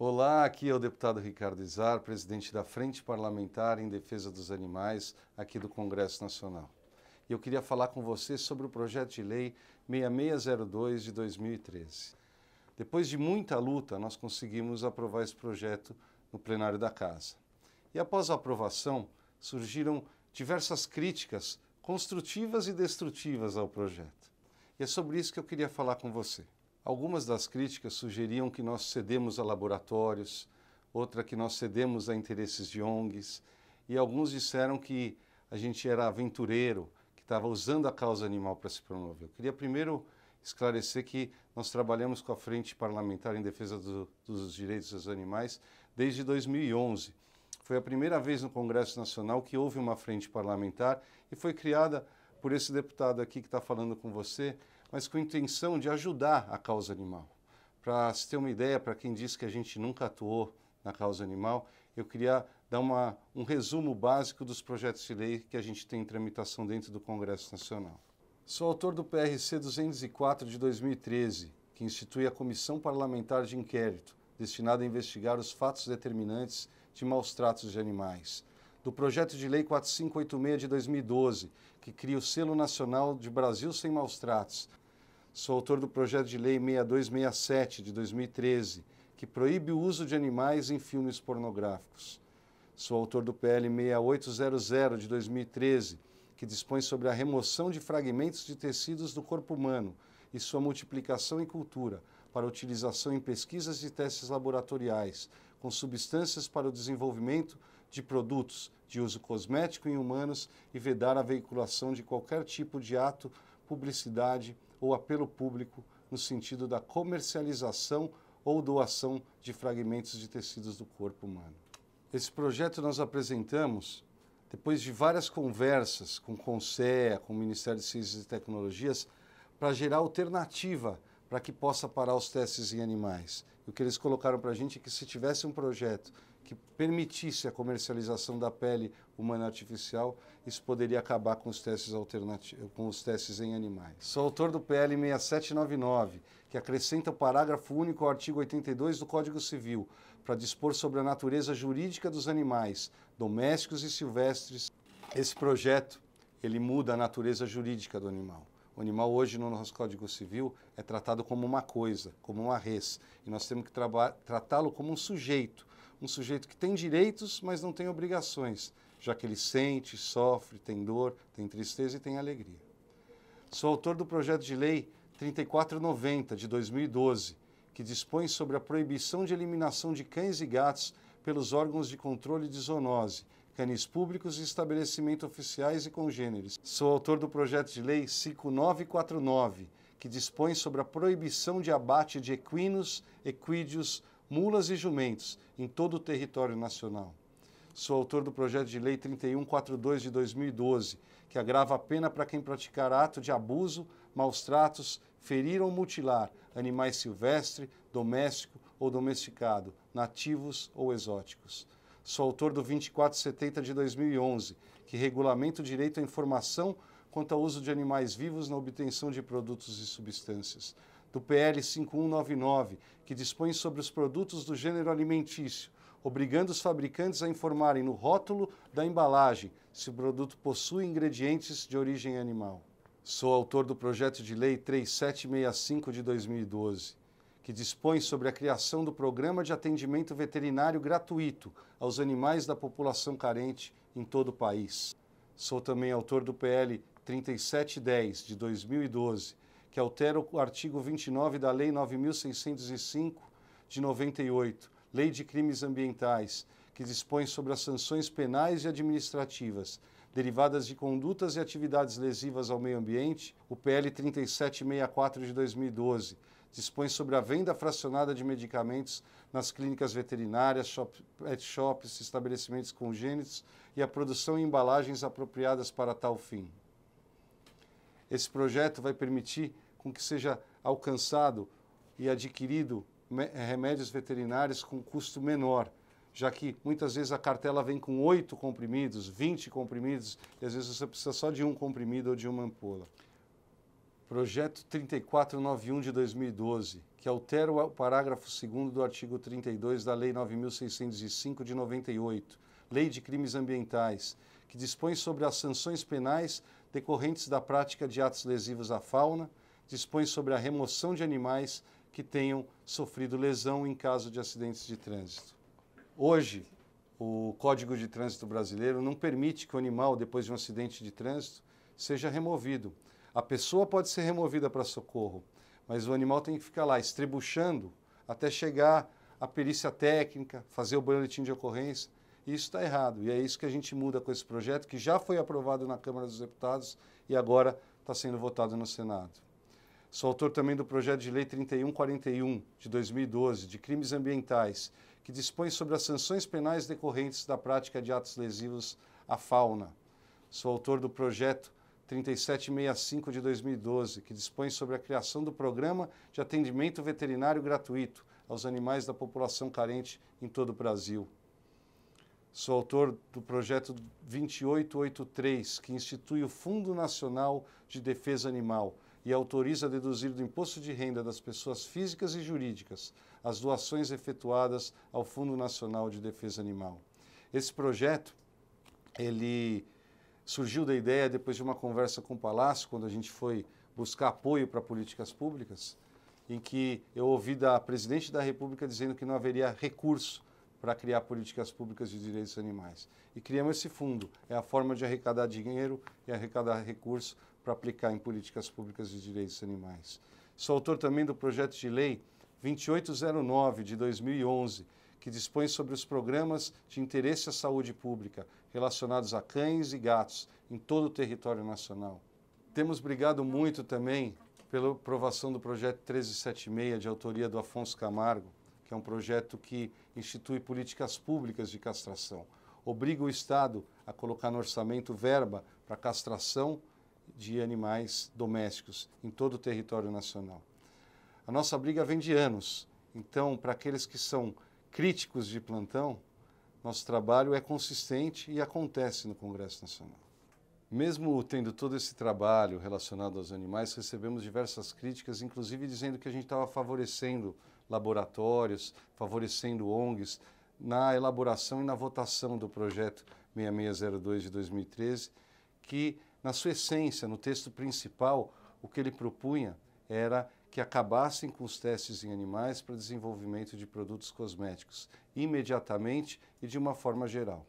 Olá, aqui é o deputado Ricardo Izar, presidente da Frente Parlamentar em Defesa dos Animais, aqui do Congresso Nacional. E eu queria falar com você sobre o projeto de lei 6602 de 2013. Depois de muita luta, nós conseguimos aprovar esse projeto no plenário da Casa. E após a aprovação, surgiram diversas críticas construtivas e destrutivas ao projeto. E é sobre isso que eu queria falar com você. Algumas das críticas sugeriam que nós cedemos a laboratórios, outra que nós cedemos a interesses de ONGs, e alguns disseram que a gente era aventureiro, que estava usando a causa animal para se promover. Eu queria primeiro esclarecer que nós trabalhamos com a Frente Parlamentar em Defesa dos Direitos dos Animais desde 2011. Foi a primeira vez no Congresso Nacional que houve uma frente parlamentar e foi criada por esse deputado aqui que está falando com você, mas com a intenção de ajudar a causa animal. Para se ter uma ideia, para quem diz que a gente nunca atuou na causa animal, eu queria dar um resumo básico dos projetos de lei que a gente tem em tramitação dentro do Congresso Nacional. Sou autor do PRC 204 de 2013, que institui a Comissão Parlamentar de Inquérito, destinada a investigar os fatos determinantes de maus-tratos de animais. Do projeto de lei 4586 de 2012, que cria o Selo Nacional de Brasil Sem Maus-Tratos. Sou autor do projeto de lei 6267 de 2013, que proíbe o uso de animais em filmes pornográficos. Sou autor do PL 6800 de 2013, que dispõe sobre a remoção de fragmentos de tecidos do corpo humano e sua multiplicação em cultura para utilização em pesquisas e testes laboratoriais, com substâncias para o desenvolvimento de produtos de uso cosmético em humanos e vedar a veiculação de qualquer tipo de ato, publicidade ou apelo público no sentido da comercialização ou doação de fragmentos de tecidos do corpo humano. Esse projeto nós apresentamos depois de várias conversas com o CONSEA, com o Ministério de Ciências e Tecnologias, para gerar alternativa para que possa parar os testes em animais. E o que eles colocaram para a gente é que se tivesse um projeto que permitisse a comercialização da pele humana artificial, isso poderia acabar com os testes com os testes em animais. Sou autor do PL 6799, que acrescenta o parágrafo único ao artigo 82 do Código Civil, para dispor sobre a natureza jurídica dos animais, domésticos e silvestres. Esse projeto, ele muda a natureza jurídica do animal. O animal hoje no nosso Código Civil é tratado como uma coisa, como uma res, e nós temos que tratá-lo como um sujeito que tem direitos, mas não tem obrigações, já que ele sente, sofre, tem dor, tem tristeza e tem alegria. Sou autor do projeto de lei 3490 de 2012, que dispõe sobre a proibição de eliminação de cães e gatos pelos órgãos de controle de zoonose, canis públicos e estabelecimentos oficiais e congêneres. Sou autor do projeto de lei 5949, que dispõe sobre a proibição de abate de equinos, equídeos, mulas e jumentos em todo o território nacional. Sou autor do projeto de lei 3142 de 2012, que agrava a pena para quem praticar ato de abuso, maus-tratos, ferir ou mutilar animais silvestre, doméstico ou domesticado, nativos ou exóticos. Sou autor do 2470 de 2011, que regulamenta o direito à informação quanto ao uso de animais vivos na obtenção de produtos e substâncias. Do PL 5199, que dispõe sobre os produtos do gênero alimentício, obrigando os fabricantes a informarem no rótulo da embalagem se o produto possui ingredientes de origem animal. Sou autor do projeto de lei 3765 de 2012, que dispõe sobre a criação do Programa de Atendimento Veterinário Gratuito aos animais da população carente em todo o país. Sou também autor do PL 3710 de 2012, que altera o artigo 29 da Lei 9.605 de 98, Lei de Crimes Ambientais, que dispõe sobre as sanções penais e administrativas derivadas de condutas e atividades lesivas ao meio ambiente. O PL 3764 de 2012 dispõe sobre a venda fracionada de medicamentos nas clínicas veterinárias, pet shops, estabelecimentos congênitos e a produção e embalagens apropriadas para tal fim. Esse projeto vai permitir com que seja alcançado e adquirido remédios veterinários com custo menor, já que muitas vezes a cartela vem com 8 comprimidos, 20 comprimidos, e às vezes você precisa só de um comprimido ou de uma ampola. Projeto 3491 de 2012, que altera o parágrafo 2º do artigo 32 da Lei 9.605 de 98, Lei de Crimes Ambientais, que dispõe sobre as sanções penais decorrentes da prática de atos lesivos à fauna, dispõe sobre a remoção de animais que tenham sofrido lesão em caso de acidentes de trânsito. Hoje, o Código de Trânsito brasileiro não permite que o animal, depois de um acidente de trânsito, seja removido. A pessoa pode ser removida para socorro, mas o animal tem que ficar lá estrebuchando até chegar a perícia técnica, fazer o boletim de ocorrência. Isso está errado e é isso que a gente muda com esse projeto que já foi aprovado na Câmara dos Deputados e agora está sendo votado no Senado. Sou autor também do projeto de lei 3141 de 2012, de crimes ambientais, que dispõe sobre as sanções penais decorrentes da prática de atos lesivos à fauna. Sou autor do projeto 3765 de 2012, que dispõe sobre a criação do Programa de Atendimento Veterinário Gratuito aos animais da população carente em todo o Brasil. Sou autor do projeto 2883, que institui o Fundo Nacional de Defesa Animal e autoriza a deduzir do imposto de renda das pessoas físicas e jurídicas as doações efetuadas ao Fundo Nacional de Defesa Animal. Esse projeto, ele surgiu da ideia depois de uma conversa com o Palácio, quando a gente foi buscar apoio para políticas públicas, em que eu ouvi da Presidente da República dizendo que não haveria recurso para criar políticas públicas de direitos animais. E criamos esse fundo. É a forma de arrecadar dinheiro e arrecadar recursos para aplicar em políticas públicas de direitos animais. Sou autor também do projeto de lei 2809 de 2011, que dispõe sobre os programas de interesse à saúde pública relacionados a cães e gatos em todo o território nacional. Temos brigado muito também pela aprovação do projeto 1376, de autoria do Afonso Camargo, que é um projeto que institui políticas públicas de castração. Obriga o Estado a colocar no orçamento verba para castração de animais domésticos em todo o território nacional. A nossa briga vem de anos, então, para aqueles que são críticos de plantão, nosso trabalho é consistente e acontece no Congresso Nacional. Mesmo tendo todo esse trabalho relacionado aos animais, recebemos diversas críticas, inclusive dizendo que a gente estava favorecendo laboratórios, favorecendo ONGs na elaboração e na votação do projeto 6602 de 2013, que, na sua essência, no texto principal, o que ele propunha era que acabassem com os testes em animais para desenvolvimento de produtos cosméticos, imediatamente e de uma forma geral.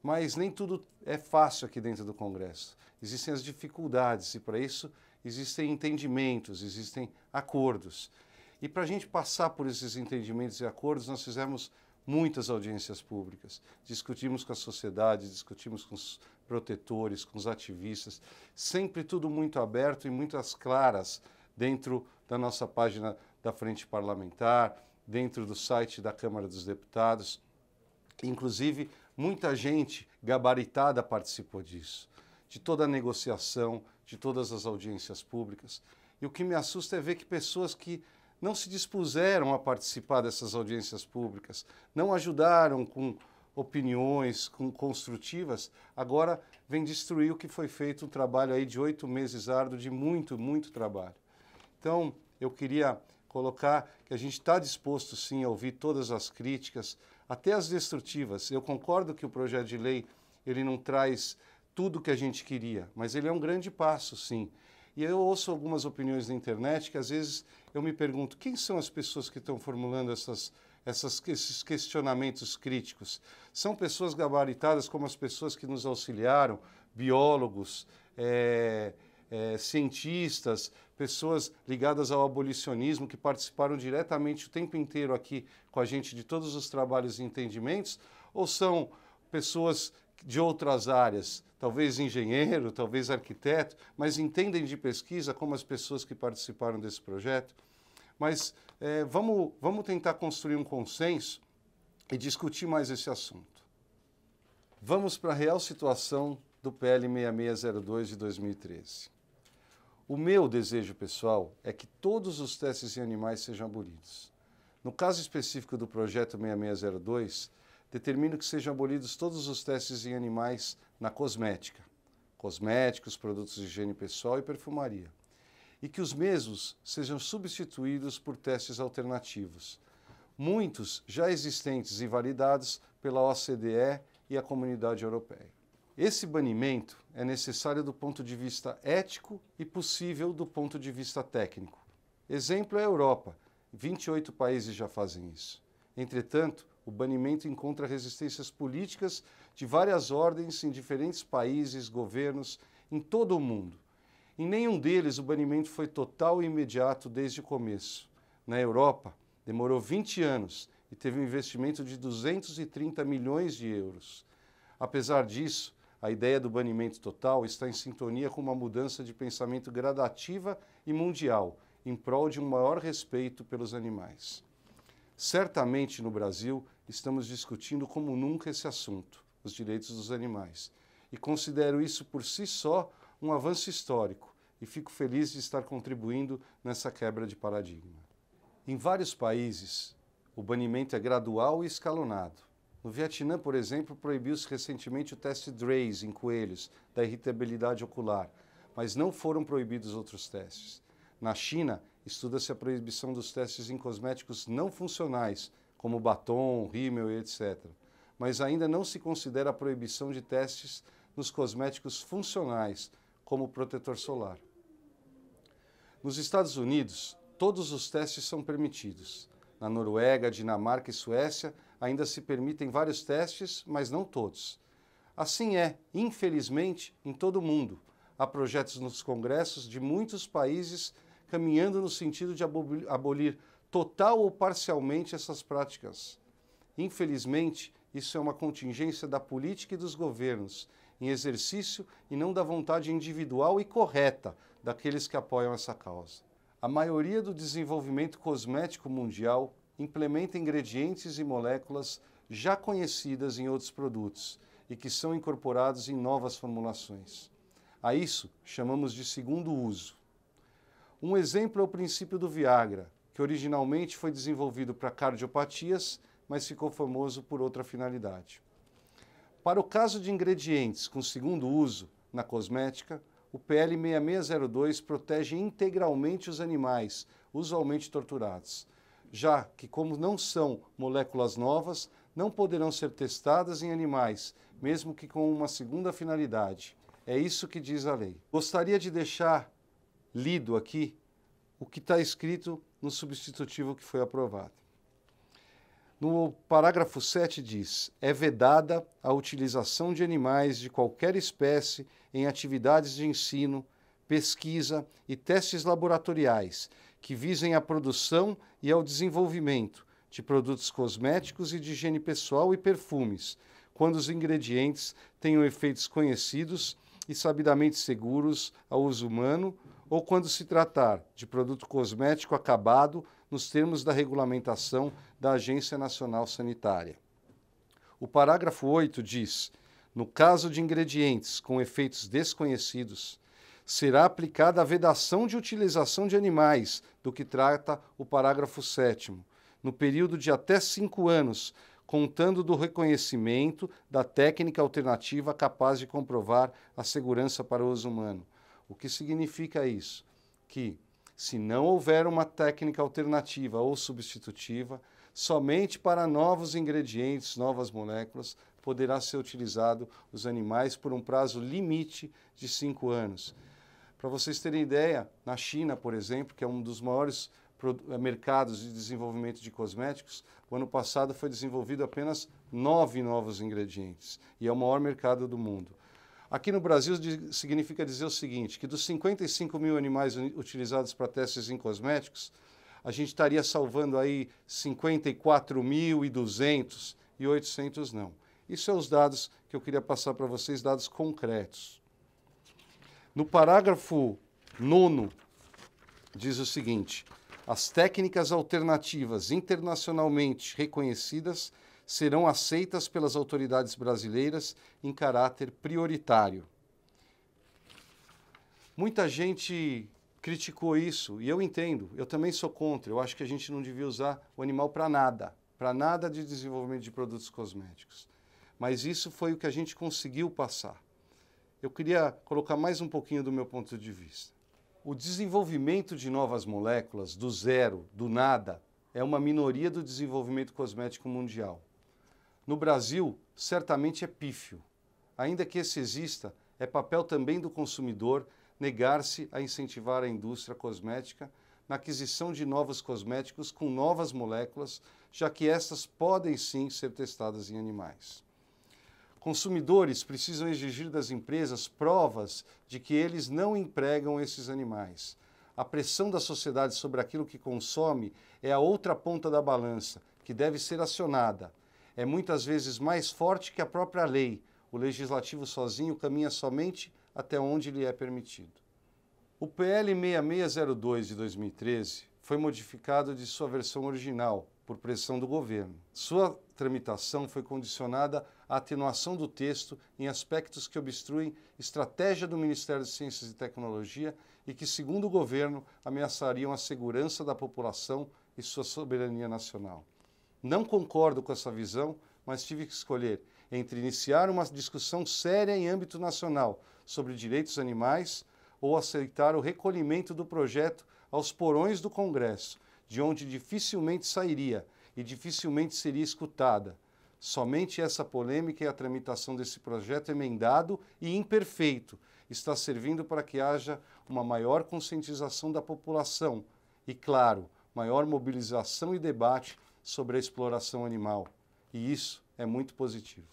Mas nem tudo é fácil aqui dentro do Congresso. Existem as dificuldades e, para isso, existem entendimentos, existem acordos. E para a gente passar por esses entendimentos e acordos, nós fizemos muitas audiências públicas. Discutimos com a sociedade, discutimos com os protetores, com os ativistas, sempre tudo muito aberto e muitas claras dentro da nossa página da Frente Parlamentar, dentro do site da Câmara dos Deputados. Inclusive, muita gente gabaritada participou disso, de toda a negociação, de todas as audiências públicas. E o que me assusta é ver que pessoas que não se dispuseram a participar dessas audiências públicas, não ajudaram com opiniões construtivas, agora vem destruir o que foi feito, um trabalho aí de 8 meses árduo, de muito, muito trabalho. Então, eu queria colocar que a gente está disposto, sim, a ouvir todas as críticas, até as destrutivas. Eu concordo que o projeto de lei ele não traz tudo o que a gente queria, mas ele é um grande passo, sim. E eu ouço algumas opiniões na internet que, às vezes, eu me pergunto, quem são as pessoas que estão formulando esses questionamentos críticos? São pessoas gabaritadas como as pessoas que nos auxiliaram, biólogos, cientistas, pessoas ligadas ao abolicionismo que participaram diretamente o tempo inteiro aqui com a gente de todos os trabalhos e entendimentos, ou são pessoas de outras áreas, talvez engenheiro, talvez arquiteto, mas entendem de pesquisa como as pessoas que participaram desse projeto? Mas vamos tentar construir um consenso e discutir mais esse assunto. Vamos para a real situação do PL 6602 de 2013. O meu desejo pessoal é que todos os testes em animais sejam abolidos. No caso específico do projeto 6602, determino que sejam abolidos todos os testes em animais na cosmética, cosméticos, produtos de higiene pessoal e perfumaria. e que os mesmos sejam substituídos por testes alternativos, muitos já existentes e validados pela OCDE e a Comunidade Europeia. Esse banimento é necessário do ponto de vista ético e possível do ponto de vista técnico. Exemplo é a Europa. 28 países já fazem isso. Entretanto, o banimento encontra resistências políticas de várias ordens em diferentes países, governos, em todo o mundo. Em nenhum deles o banimento foi total e imediato desde o começo. Na Europa, demorou 20 anos e teve um investimento de 230 milhões de euros. Apesar disso, a ideia do banimento total está em sintonia com uma mudança de pensamento gradativa e mundial, em prol de um maior respeito pelos animais. Certamente no Brasil estamos discutindo como nunca esse assunto, os direitos dos animais, e considero isso por si só um avanço histórico e fico feliz de estar contribuindo nessa quebra de paradigma. Em vários países, o banimento é gradual e escalonado. No Vietnã, por exemplo, proibiu-se recentemente o teste DRACE em coelhos, da irritabilidade ocular, mas não foram proibidos outros testes. Na China, estuda-se a proibição dos testes em cosméticos não funcionais, como batom, rímel, etc. Mas ainda não se considera a proibição de testes nos cosméticos funcionais, como o protetor solar. Nos Estados Unidos, todos os testes são permitidos. Na Noruega, Dinamarca e Suécia, ainda se permitem vários testes, mas não todos. Assim é, infelizmente, em todo o mundo. Há projetos nos congressos de muitos países caminhando no sentido de abolir total ou parcialmente essas práticas. Infelizmente, isso é uma contingência da política e dos governos, em exercício e não da vontade individual e correta daqueles que apoiam essa causa. A maioria do desenvolvimento cosmético mundial implementa ingredientes e moléculas já conhecidas em outros produtos e que são incorporados em novas formulações. A isso chamamos de segundo uso. Um exemplo é o princípio do Viagra, que originalmente foi desenvolvido para cardiopatias, mas ficou famoso por outra finalidade. Para o caso de ingredientes com segundo uso na cosmética, o PL 6602 protege integralmente os animais, usualmente torturados, já que, como não são moléculas novas, não poderão ser testadas em animais, mesmo que com uma segunda finalidade. É isso que diz a lei. Gostaria de deixar lido aqui o que está escrito no substitutivo que foi aprovado. No parágrafo 7 diz: é vedada a utilização de animais de qualquer espécie em atividades de ensino, pesquisa e testes laboratoriais que visem à produção e ao desenvolvimento de produtos cosméticos e de higiene pessoal e perfumes, quando os ingredientes tenham efeitos conhecidos e sabidamente seguros ao uso humano, ou quando se tratar de produto cosmético acabado nos termos da regulamentação da Agência Nacional Sanitária. O parágrafo 8 diz: no caso de ingredientes com efeitos desconhecidos, será aplicada a vedação de utilização de animais, do que trata o parágrafo 7º, no período de até 5 anos, contando do reconhecimento da técnica alternativa capaz de comprovar a segurança para o uso humano. O que significa isso? Que, se não houver uma técnica alternativa ou substitutiva, somente para novos ingredientes, novas moléculas, poderá ser utilizado os animais por um prazo limite de 5 anos. Para vocês terem ideia, na China, por exemplo, que é um dos maiores mercados de desenvolvimento de cosméticos, o ano passado foi desenvolvido apenas 9 novos ingredientes, e é o maior mercado do mundo. Aqui no Brasil significa dizer o seguinte, que dos 55 mil animais utilizados para testes em cosméticos, a gente estaria salvando aí 54.200 e 800 não. Isso são os dados que eu queria passar para vocês, dados concretos. No parágrafo 9, diz o seguinte: as técnicas alternativas internacionalmente reconhecidas serão aceitas pelas autoridades brasileiras em caráter prioritário. Muita gente criticou isso, e eu entendo, eu também sou contra. Eu acho que a gente não devia usar o animal para nada de desenvolvimento de produtos cosméticos. Mas isso foi o que a gente conseguiu passar. Eu queria colocar mais um pouquinho do meu ponto de vista. O desenvolvimento de novas moléculas do zero, do nada, é uma minoria do desenvolvimento cosmético mundial. No Brasil, certamente é pífio. Ainda que esse exista, é papel também do consumidor negar-se a incentivar a indústria cosmética na aquisição de novos cosméticos com novas moléculas, já que estas podem sim ser testadas em animais. Consumidores precisam exigir das empresas provas de que eles não empregam esses animais. A pressão da sociedade sobre aquilo que consome é a outra ponta da balança, que deve ser acionada. É muitas vezes mais forte que a própria lei. O legislativo sozinho caminha somente até onde lhe é permitido. O PL 6602 de 2013 foi modificado de sua versão original, por pressão do governo. Sua tramitação foi condicionada à atenuação do texto em aspectos que obstruem estratégia do Ministério de Ciências e Tecnologia e que, segundo o governo, ameaçariam a segurança da população e sua soberania nacional. Não concordo com essa visão, mas tive que escolher entre iniciar uma discussão séria em âmbito nacional sobre direitos animais ou aceitar o recolhimento do projeto aos porões do Congresso, de onde dificilmente sairia e dificilmente seria escutada. Somente essa polêmica e a tramitação desse projeto emendado e imperfeito está servindo para que haja uma maior conscientização da população e, claro, maior mobilização e debate sobre a exploração animal. E isso é muito positivo.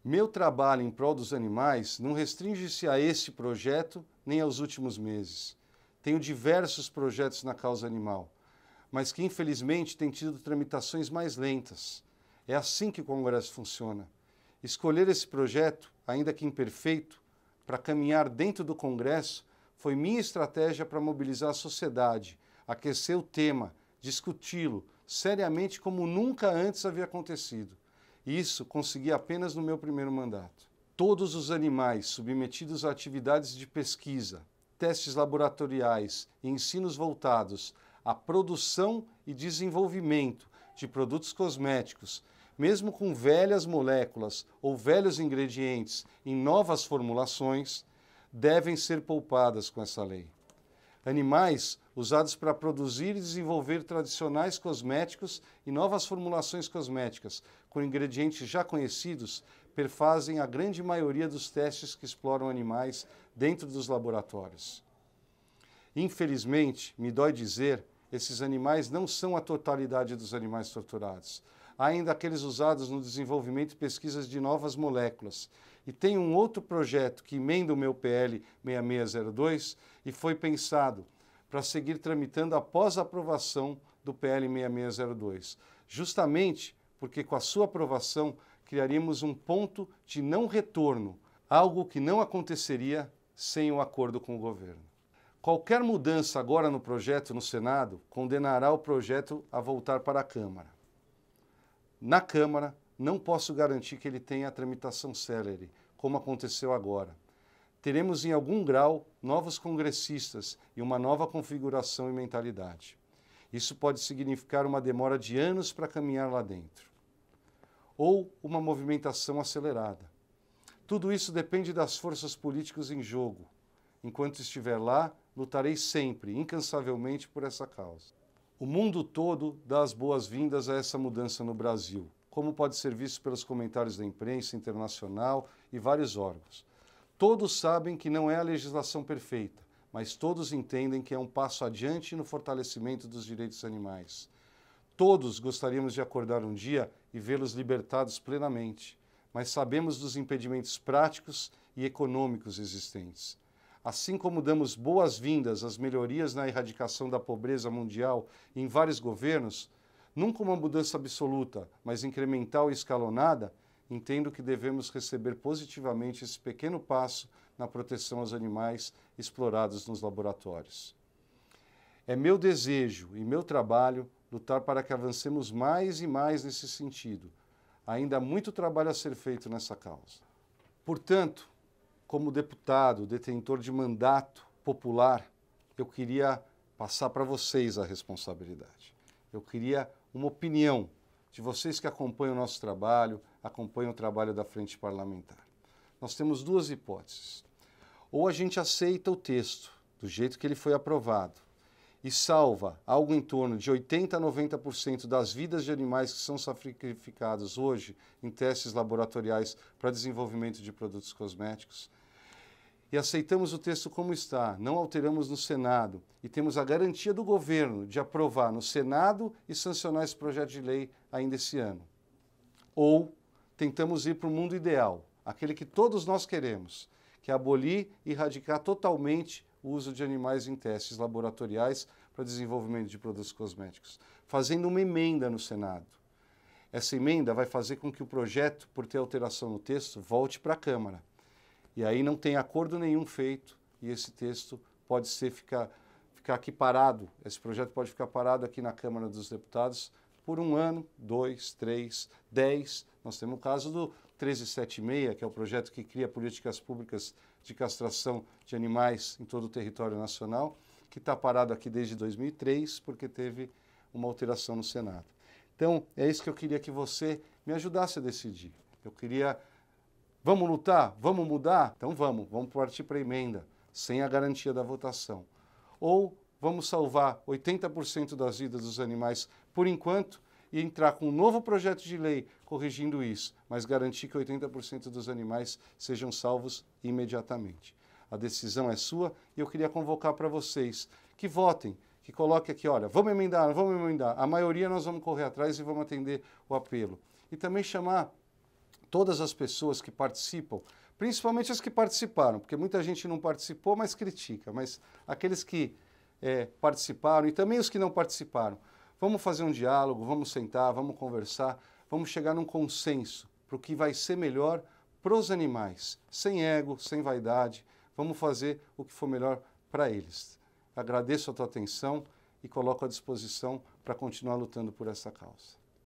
Meu trabalho em prol dos animais não restringe-se a este projeto nem aos últimos meses. Tenho diversos projetos na causa animal, mas que infelizmente têm tido tramitações mais lentas. É assim que o Congresso funciona. Escolher esse projeto, ainda que imperfeito, para caminhar dentro do Congresso, foi minha estratégia para mobilizar a sociedade, aquecer o tema, discuti-lo seriamente como nunca antes havia acontecido. Isso consegui apenas no meu primeiro mandato. Todos os animais submetidos a atividades de pesquisa, testes laboratoriais e ensinos voltados à produção e desenvolvimento de produtos cosméticos, mesmo com velhas moléculas ou velhos ingredientes em novas formulações, devem ser poupadas com essa lei. Animais usados para produzir e desenvolver tradicionais cosméticos e novas formulações cosméticas com ingredientes já conhecidos perfazem a grande maioria dos testes que exploram animais dentro dos laboratórios. Infelizmente, me dói dizer, esses animais não são a totalidade dos animais torturados. Há ainda aqueles usados no desenvolvimento e pesquisas de novas moléculas. E tem um outro projeto que emenda o meu PL 6602 e foi pensado para seguir tramitando após a aprovação do PL 6602. Justamente porque com a sua aprovação criaríamos um ponto de não retorno, algo que não aconteceria sem o acordo com o governo. Qualquer mudança agora no projeto no Senado condenará o projeto a voltar para a Câmara. Na Câmara, não posso garantir que ele tenha a tramitação célere, como aconteceu agora. Teremos em algum grau novos congressistas e uma nova configuração e mentalidade. Isso pode significar uma demora de anos para caminhar lá dentro. Ou uma movimentação acelerada. Tudo isso depende das forças políticas em jogo. Enquanto estiver lá, lutarei sempre, incansavelmente, por essa causa. O mundo todo dá as boas-vindas a essa mudança no Brasil, como pode ser visto pelos comentários da imprensa internacional e vários órgãos. Todos sabem que não é a legislação perfeita, mas todos entendem que é um passo adiante no fortalecimento dos direitos animais. Todos gostaríamos de acordar um dia e vê-los libertados plenamente, mas sabemos dos impedimentos práticos e econômicos existentes. Assim como damos boas-vindas às melhorias na erradicação da pobreza mundial em vários governos, nunca uma mudança absoluta, mas incremental e escalonada, entendo que devemos receber positivamente esse pequeno passo na proteção aos animais explorados nos laboratórios. É meu desejo e meu trabalho lutar para que avancemos mais e mais nesse sentido. Ainda há muito trabalho a ser feito nessa causa. Portanto, como deputado, detentor de mandato popular, eu queria passar para vocês a responsabilidade. Eu queria uma opinião de vocês que acompanham o nosso trabalho, acompanham o trabalho da Frente Parlamentar. Nós temos duas hipóteses. Ou a gente aceita o texto do jeito que ele foi aprovado, e salva algo em torno de 80% a 90% das vidas de animais que são sacrificados hoje em testes laboratoriais para desenvolvimento de produtos cosméticos, e aceitamos o texto como está, não alteramos no Senado, e temos a garantia do governo de aprovar no Senado e sancionar esse projeto de lei ainda esse ano. Ou tentamos ir para o mundo ideal, aquele que todos nós queremos, que é abolir e erradicar totalmente o uso de animais em testes laboratoriais para desenvolvimento de produtos cosméticos, fazendo uma emenda no Senado. Essa emenda vai fazer com que o projeto, por ter alteração no texto, volte para a Câmara. E aí não tem acordo nenhum feito e esse texto pode ficar aqui parado, esse projeto pode ficar parado aqui na Câmara dos Deputados por 1 ano, 2, 3, 10. Nós temos o caso do 1376, que é o projeto que cria políticas públicas de castração de animais em todo o território nacional, que está parado aqui desde 2003, porque teve uma alteração no Senado. Então, é isso que eu queria que você me ajudasse a decidir. Eu queria... Vamos lutar? Vamos mudar? Então vamos partir para a emenda, sem a garantia da votação. Ou vamos salvar 80% das vidas dos animais por enquanto e entrar com um novo projeto de lei corrigindo isso, mas garantir que 80% dos animais sejam salvos imediatamente. A decisão é sua e eu queria convocar para vocês que votem, que coloquem aqui, olha, vamos emendar, não vamos emendar. A maioria nós vamos correr atrás e vamos atender o apelo. E também chamar todas as pessoas que participam, principalmente as que participaram, porque muita gente não participou, mas critica, mas aqueles que participaram e também os que não participaram, vamos fazer um diálogo, vamos sentar, vamos conversar, vamos chegar num consenso para o que vai ser melhor para os animais, sem ego, sem vaidade, vamos fazer o que for melhor para eles. Agradeço a tua atenção e coloco à disposição para continuar lutando por essa causa.